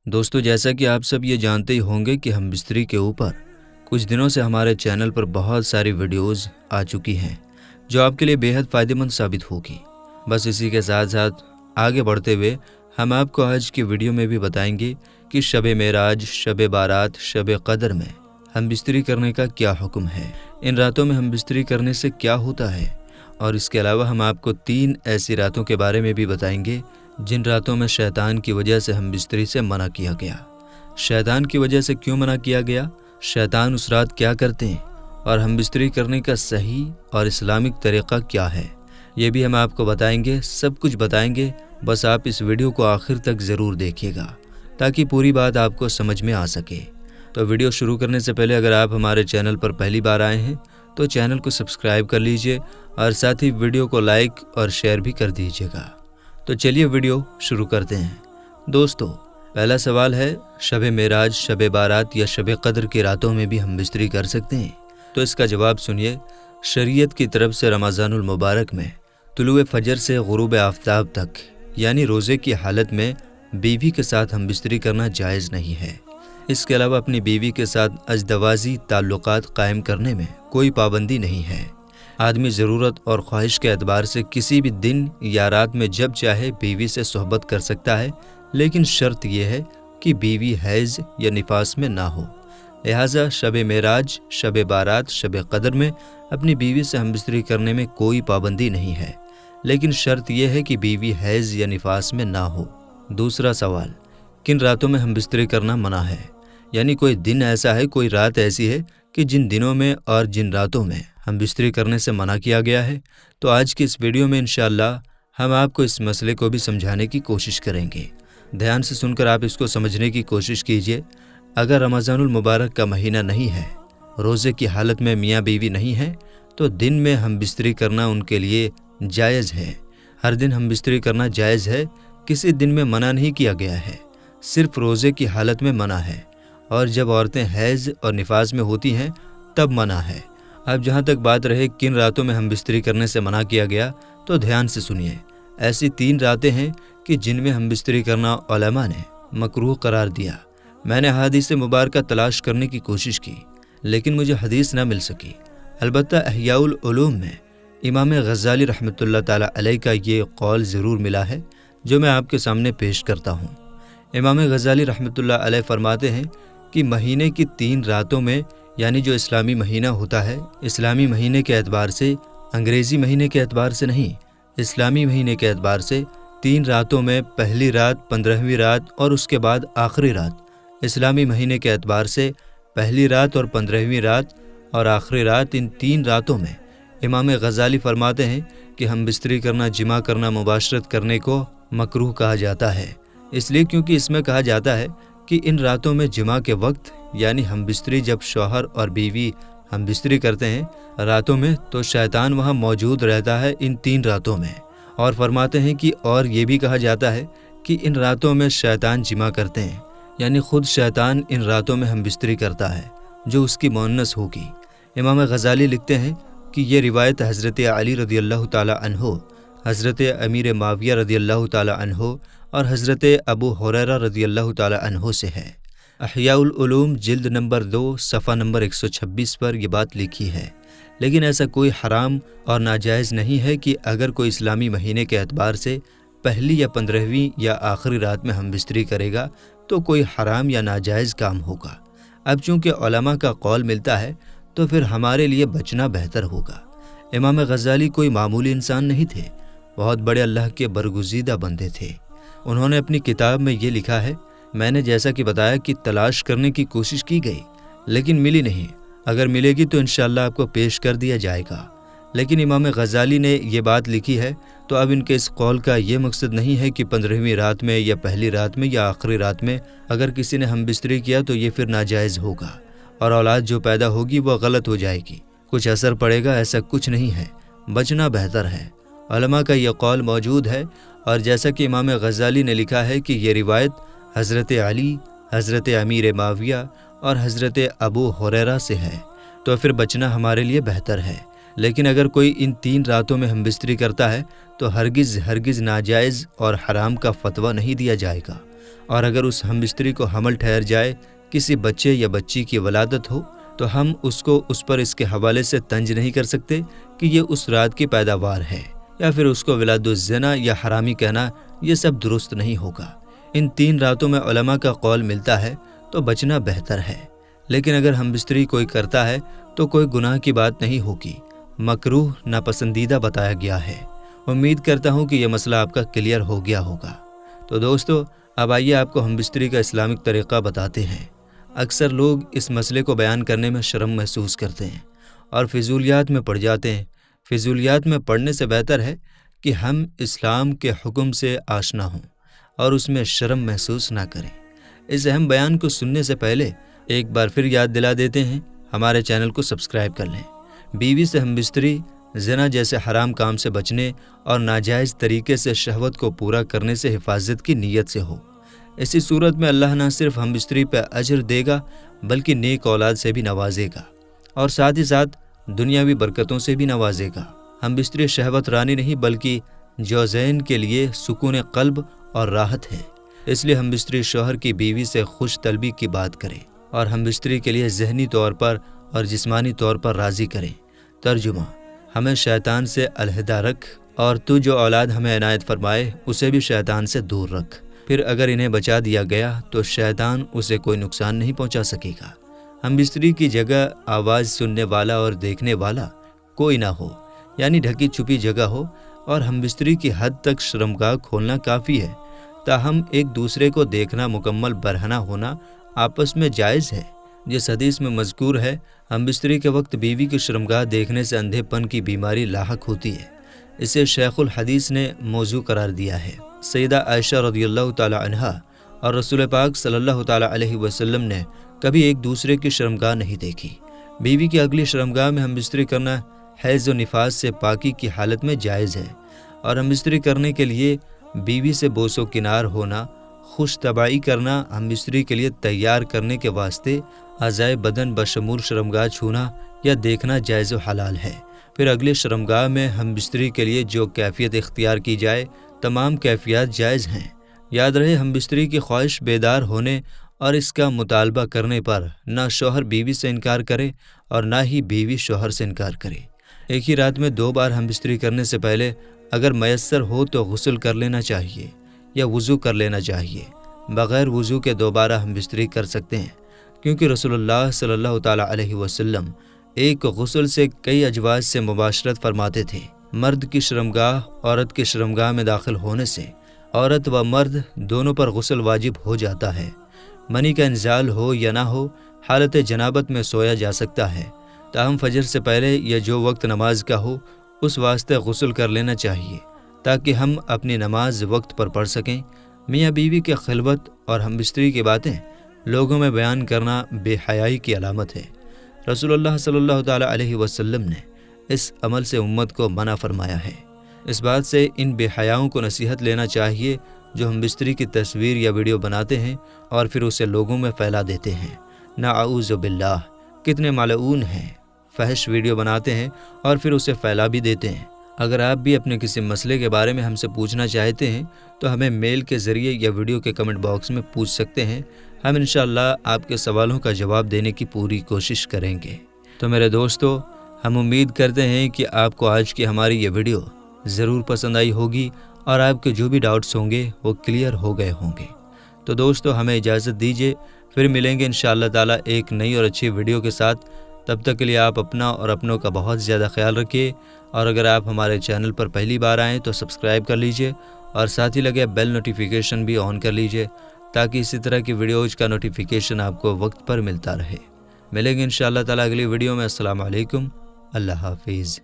دوستو، جیسا کہ آپ سب یہ جانتے ہی ہوں گے کہ ہم بستری کے اوپر کچھ دنوں سے ہمارے چینل پر بہت ساری ویڈیوز آ چکی ہیں جو آپ کے لیے بے حد فائدہ مند ثابت ہوگی۔ بس اسی کے ساتھ ساتھ آگے بڑھتے ہوئے ہم آپ کو آج کی ویڈیو میں بھی بتائیں گے کہ شب معراج، شب بارات، شب قدر میں ہم بستری کرنے کا کیا حکم ہے، ان راتوں میں ہم بستری کرنے سے کیا ہوتا ہے، اور اس کے علاوہ ہم آپ کو 3 ایسی راتوں کے بارے میں بھی بتائیں گے جن راتوں میں شیطان کی وجہ سے ہم بستری سے منع کیا گیا۔ شیطان کی وجہ سے کیوں منع کیا گیا، شیطان اس رات کیا کرتے ہیں، اور ہم بستری کرنے کا صحیح اور اسلامک طریقہ کیا ہے، یہ بھی ہم آپ کو بتائیں گے، سب کچھ بتائیں گے۔ بس آپ اس ویڈیو کو آخر تک ضرور دیکھیے گا تاکہ پوری بات آپ کو سمجھ میں آ سکے۔ تو ویڈیو شروع کرنے سے پہلے اگر آپ ہمارے چینل پر پہلی بار آئے ہیں تو چینل کو سبسکرائب کر لیجئے اور ساتھ ہی ویڈیو کو لائک اور شیئر بھی کر دیجئے گا۔ تو چلیے ویڈیو شروع کرتے ہیں۔ دوستو، پہلا سوال ہے، شب معراج، شب بارات یا شب قدر کی راتوں میں بھی ہم بستری کر سکتے ہیں؟ تو اس کا جواب سنیے۔ شریعت کی طرف سے رمضان المبارک میں طلوع فجر سے غروب آفتاب تک یعنی روزے کی حالت میں بیوی کے ساتھ ہم بستری کرنا جائز نہیں ہے۔ اس کے علاوہ اپنی بیوی کے ساتھ ازدواجی تعلقات قائم کرنے میں کوئی پابندی نہیں ہے۔ آدمی ضرورت اور خواہش کے اعتبار سے کسی بھی دن یا رات میں جب چاہے بیوی سے صحبت کر سکتا ہے، لیکن شرط یہ ہے کہ بیوی حیض یا نفاس میں نہ ہو۔ لہٰذا شب معراج، شب بارات، شب قدر میں اپنی بیوی سے ہم بستری کرنے میں کوئی پابندی نہیں ہے، لیکن شرط یہ ہے کہ بیوی حیض یا نفاس میں نہ ہو۔ دوسرا سوال، کن راتوں میں ہم بستری کرنا منع ہے؟ یعنی کوئی دن ایسا ہے، کوئی رات ایسی ہے کہ جن دنوں میں اور جن راتوں میں ہم بستری کرنے سے منع کیا گیا ہے؟ تو آج کی اس ویڈیو میں انشاءاللہ ہم آپ کو اس مسئلے کو بھی سمجھانے کی کوشش کریں گے۔ دھیان سے سن کر آپ اس کو سمجھنے کی کوشش کیجئے۔ اگر رمضان المبارک کا مہینہ نہیں ہے، روزے کی حالت میں میاں بیوی نہیں ہے، تو دن میں ہم بستری کرنا ان کے لیے جائز ہے۔ ہر دن ہم بستری کرنا جائز ہے، کسی دن میں منع نہیں کیا گیا ہے، صرف روزے کی حالت میں منع ہے، اور جب عورتیں حیض اور نفاس میں ہوتی ہیں تب منع ہے۔ اب جہاں تک بات رہے کن راتوں میں ہم بستری کرنے سے منع کیا گیا، تو دھیان سے سنیے۔ ایسی 3 راتیں ہیں کہ جن میں ہم بستری کرنا علماء نے مکروہ قرار دیا۔ میں نے احادیث مبارکہ تلاش کرنے کی کوشش کی، لیکن مجھے حدیث نہ مل سکی۔ البتہ احیاء العلوم میں امام غزالی رحمۃ اللہ تعالیٰ علیہ کا یہ قول ضرور ملا ہے جو میں آپ کے سامنے پیش کرتا ہوں۔ امام غزالی رحمۃ اللہ علیہ فرماتے ہیں کہ مہینے کی 3 راتوں میں، یعنی جو اسلامی مہینہ ہوتا ہے، اسلامی مہینے کے اعتبار سے، انگریزی مہینے کے اعتبار سے نہیں، اسلامی مہینے کے اعتبار سے 3 راتوں میں پہلی رات، 15ویں رات اور اس کے بعد آخری رات، اسلامی مہینے کے اعتبار سے پہلی رات اور 15ویں رات اور آخری رات، ان 3 راتوں میں امام غزالی فرماتے ہیں کہ ہم بستری کرنا، جماع کرنا، مباشرت کرنے کو مکروہ کہا جاتا ہے۔ اس لیے کیونکہ اس میں کہا جاتا ہے کہ ان راتوں میں جماع کے وقت، یعنی ہم بستری جب شوہر اور بیوی ہم بستری کرتے ہیں راتوں میں، تو شیطان وہاں موجود رہتا ہے ان 3 راتوں میں۔ اور فرماتے ہیں کہ اور یہ بھی کہا جاتا ہے کہ ان راتوں میں شیطان جماع کرتے ہیں، یعنی خود شیطان ان راتوں میں ہم بستری کرتا ہے جو اس کی مؤنث ہوگی۔ امام غزالی لکھتے ہیں کہ یہ روایت حضرت علی رضی اللہ تعالی عنہ، حضرت امیر معاویہ رضی اللہ تعالی عنہ اور حضرت ابو ہریرہ رضی اللہ تعالی عنہ سے ہے۔ احیاء العلوم جلد نمبر 2 صفحہ نمبر 126 پر یہ بات لکھی ہے۔ لیکن ایسا کوئی حرام اور ناجائز نہیں ہے کہ اگر کوئی اسلامی مہینے کے اعتبار سے پہلی یا 15ویں یا آخری رات میں ہم بستری کرے گا تو کوئی حرام یا ناجائز کام ہوگا۔ اب چونکہ علماء کا قول ملتا ہے تو پھر ہمارے لیے بچنا بہتر ہوگا۔ امام غزالی کوئی معمولی انسان نہیں تھے، بہت بڑے اللہ کے برگزیدہ بندے تھے۔ انہوں نے اپنی کتاب میں یہ لکھا ہے، میں نے جیسا کہ بتایا کہ تلاش کرنے کی کوشش کی گئی لیکن ملی نہیں، اگر ملے گی تو انشاءاللہ آپ کو پیش کر دیا جائے گا۔ لیکن امام غزالی نے یہ بات لکھی ہے تو اب ان کے اس قول کا یہ مقصد نہیں ہے کہ 15ویں رات میں یا پہلی رات میں یا آخری رات میں اگر کسی نے ہم بستری کیا تو یہ پھر ناجائز ہوگا اور اولاد جو پیدا ہوگی وہ غلط ہو جائے گی، کچھ اثر پڑے گا، ایسا کچھ نہیں ہے، بچنا بہتر ہے۔ علماء کا یہ قول موجود ہے، اور جیسا کہ امام غزالی نے لکھا ہے کہ یہ روایت حضرت علی، حضرت امیر معاویہ اور حضرت ابو ہریرہ سے ہے، تو پھر بچنا ہمارے لیے بہتر ہے۔ لیکن اگر کوئی ان 3 راتوں میں ہم بستری کرتا ہے تو ہرگز ناجائز اور حرام کا فتویٰ نہیں دیا جائے گا، اور اگر اس ہم بستری کو حمل ٹھہر جائے، کسی بچے یا بچی کی ولادت ہو، تو ہم اس پر اس کے حوالے سے طنز نہیں کر سکتے کہ یہ اس رات کی پیداوار ہے، یا پھر اس کو ولاد الزنا یا حرامی کہنا، یہ سب درست نہیں ہوگا۔ ان 3 راتوں میں علماء کا قول ملتا ہے تو بچنا بہتر ہے، لیکن اگر ہم بستری کوئی کرتا ہے تو کوئی گناہ کی بات نہیں ہوگی، مکروہ ناپسندیدہ بتایا گیا ہے۔ امید کرتا ہوں کہ یہ مسئلہ آپ کا کلیئر ہو گیا ہوگا۔ تو دوستو، اب آئیے آپ کو ہم بستری کا اسلامک طریقہ بتاتے ہیں۔ اکثر لوگ اس مسئلے کو بیان کرنے میں شرم محسوس کرتے ہیں اور فضولیات میں پڑ جاتے ہیں۔ فضولیات میں پڑنے سے بہتر ہے کہ ہم اسلام کے حکم سے آشنا ہوں اور اس میں شرم محسوس نہ کریں۔ اس اہم بیان کو سننے سے پہلے ایک بار پھر یاد دلا دیتے ہیں، ہمارے چینل کو سبسکرائب کر لیں۔ بیوی سے ہم بستری زنا جیسے حرام کام سے بچنے اور ناجائز طریقے سے شہوت کو پورا کرنے سے حفاظت کی نیت سے ہو۔ اسی صورت میں اللہ نہ صرف ہم بستری پہ اجر دے گا بلکہ نیک اولاد سے بھی نوازے گا، اور ساتھ ہی ساتھ دنیاوی برکتوں سے بھی نوازے گا۔ ہم بستری شہوت رانی نہیں بلکہ جوزین کے لیے سکون قلب اور راحت ہے۔ اس لیے ہم بستری شوہر کی بیوی سے خوش طلبی کی بات کرے اور ہم بستری کے لیے ذہنی طور پر اور جسمانی طور پر راضی کریں۔ ترجمہ: ہمیں شیطان سے علیحدہ رکھ، اور تو جو اولاد ہمیں عنایت فرمائے اسے بھی شیطان سے دور رکھ۔ پھر اگر انہیں بچا دیا گیا تو شیطان اسے کوئی نقصان نہیں پہنچا سکے گا۔ ہم بستری کی جگہ آواز سننے والا اور دیکھنے والا کوئی نہ ہو، یعنی ڈھکی چھپی جگہ ہو، اور ہم بستری کی حد تک شرمگاہ کھولنا کافی ہے، تاہم ایک دوسرے کو دیکھنا مکمل برہنہ ہونا آپس میں جائز ہے۔ جس حدیث میں مذکور ہے، ہم بستری کے وقت بیوی کی شرمگاہ دیکھنے سے اندھے پن کی بیماری لاحق ہوتی ہے، اسے شیخ الحدیث نے موضوع قرار دیا ہے۔ سیدہ عائشہ رضی اللہ تعالی عنہا اور رسول پاک صلی اللہ تعالی علیہ وسلم نے کبھی ایک دوسرے کی شرمگاہ نہیں دیکھی۔ بیوی کی اگلی شرمگاہ میں ہم بستری کرنا حیض و نفاس سے پاکی کی حالت میں جائز ہے، اور ہم بستری کرنے کے لیے بیوی سے بوس و کنار ہونا، خوش طبعی کرنا، ہم بستری کے لیے تیار کرنے کے واسطے اعضائے بدن بشمول شرمگاہ چھونا یا دیکھنا جائز و حلال ہے۔ پھر اگلی شرمگاہ میں ہم بستری کے لیے جو کیفیت اختیار کی جائے، تمام کیفیات جائز ہیں۔ یاد رہے، ہم بستری کی خواہش بیدار ہونے اور اس کا مطالبہ کرنے پر نہ شوہر بیوی سے انکار کرے اور نہ ہی بیوی شوہر سے انکار کرے۔ ایک ہی رات میں 2 بار ہم بستری کرنے سے پہلے اگر میسر ہو تو غسل کر لینا چاہیے یا وضو کر لینا چاہیے۔ بغیر وضو کے دوبارہ ہم بستری کر سکتے ہیں، کیونکہ رسول اللہ صلی اللہ تعالی علیہ وسلم ایک غسل سے کئی ازواج سے مباشرت فرماتے تھے۔ مرد کی شرمگاہ عورت کی شرمگاہ میں داخل ہونے سے عورت و مرد دونوں پر غسل واجب ہو جاتا ہے۔ منی کا انزال ہو یا نہ ہو، حالت جنابت میں سویا جا سکتا ہے، تاہم فجر سے پہلے یا جو وقت نماز کا ہو اس واسطے غسل کر لینا چاہیے تاکہ ہم اپنی نماز وقت پر پڑھ سکیں۔ میاں بیوی کے خلوت اور ہم بستری کی باتیں لوگوں میں بیان کرنا بے حیائی کی علامت ہے۔ رسول اللہ صلی اللہ تعالی علیہ وسلم نے اس عمل سے امت کو منع فرمایا ہے۔ اس بات سے ان بے حیاؤں کو نصیحت لینا چاہیے جو ہم بستری کی تصویر یا ویڈیو بناتے ہیں اور پھر اسے لوگوں میں پھیلا دیتے ہیں۔ نعوذ باللہ، کتنے ملعون ہیں، فحش ویڈیو بناتے ہیں اور پھر اسے پھیلا بھی دیتے ہیں۔ اگر آپ بھی اپنے کسی مسئلے کے بارے میں ہم سے پوچھنا چاہتے ہیں تو ہمیں میل کے ذریعے یا ویڈیو کے کمنٹ باکس میں پوچھ سکتے ہیں، ہم انشاءاللہ آپ کے سوالوں کا جواب دینے کی پوری کوشش کریں گے۔ تو میرے دوستو، ہم امید کرتے ہیں کہ آپ کو آج کی ہماری یہ ویڈیو ضرور پسند آئی ہوگی اور آپ کے جو بھی ڈاؤٹس ہوں گے وہ کلیئر ہو گئے ہوں گے۔ تو دوستو، ہمیں اجازت دیجیے، پھر ملیں گے انشاءاللہ تعالیٰ ایک نئی اور اچھی ویڈیو کے ساتھ۔ تب تک کے لیے آپ اپنا اور اپنوں کا بہت زیادہ خیال رکھیے، اور اگر آپ ہمارے چینل پر پہلی بار آئیں تو سبسکرائب کر لیجئے اور ساتھ ہی لگے بیل نوٹیفیکیشن بھی آن کر لیجئے تاکہ اسی طرح کی ویڈیوز کا نوٹیفیکیشن آپ کو وقت پر ملتا رہے۔ ملیں گے انشاءاللہ تعالیٰ اگلی ویڈیو میں۔ السلام علیکم، اللہ حافظ۔